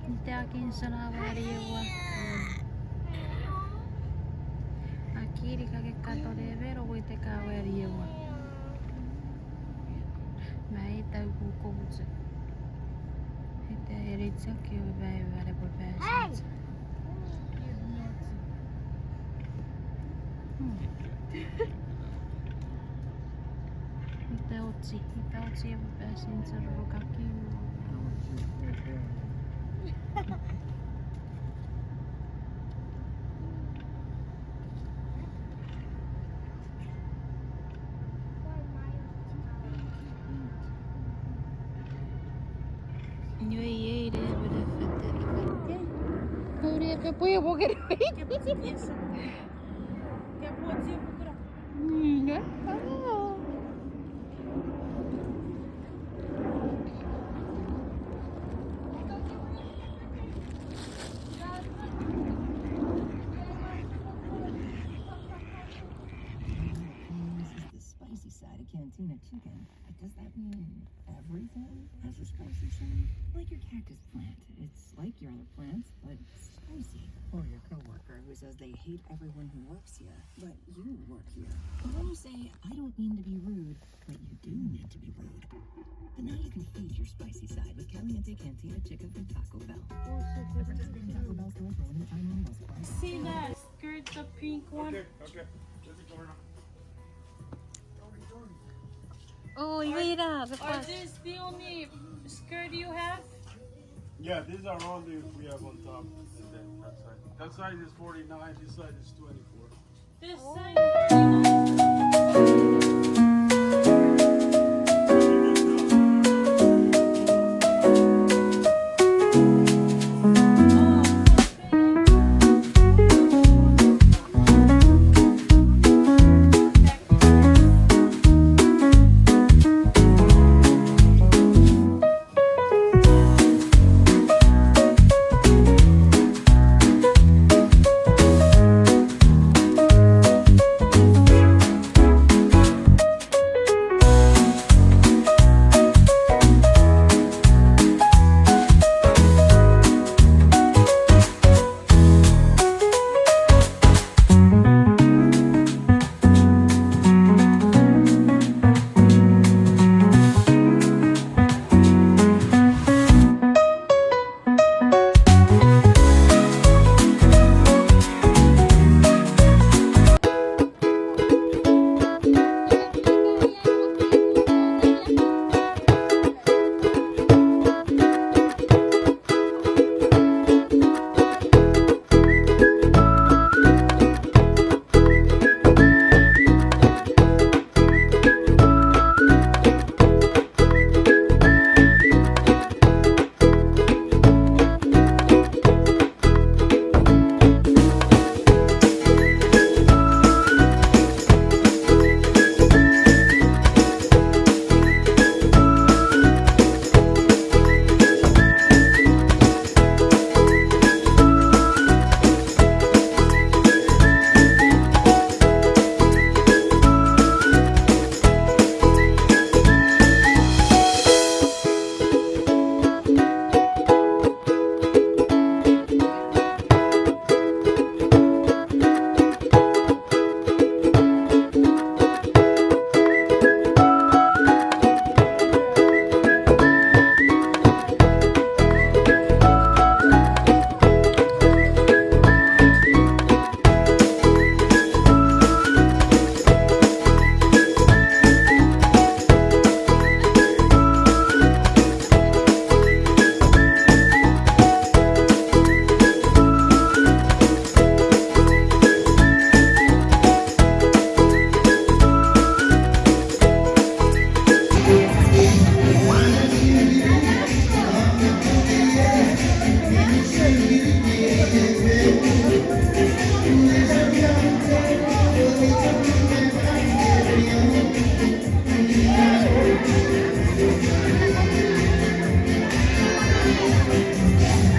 Kita akin sa navariwa. Akiri kakekato de vero wite kawariwa. Maita kukuutse. Että eritsäkin on päivällä voi päästä. Mitä otsi ja pääsin sen rukakiin. Yo ei det med det fettet. Hur är det på jag vågar inte. Jag får tiesa. Jag får se på kra. Spicy side of cantina chicken. Does that mean everything has a spicy side? Like your cactus plant. It's like your other plants, but spicy. Or your coworker who says they hate everyone who works here, but you work here. And then you say, I don't mean to be rude, but you do need to be rude. But now you can feed your spicy side with Caliente Cantina chicken from Taco Bell. Taco Bell stores for limited time only. See that skirt, the pink one? Okay. There's a corner. Oh, mira, Are this the only skirt you have? Yeah, these are all the we have on top. And then that side. That side is 49. This side is 24. This side.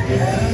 Yeah.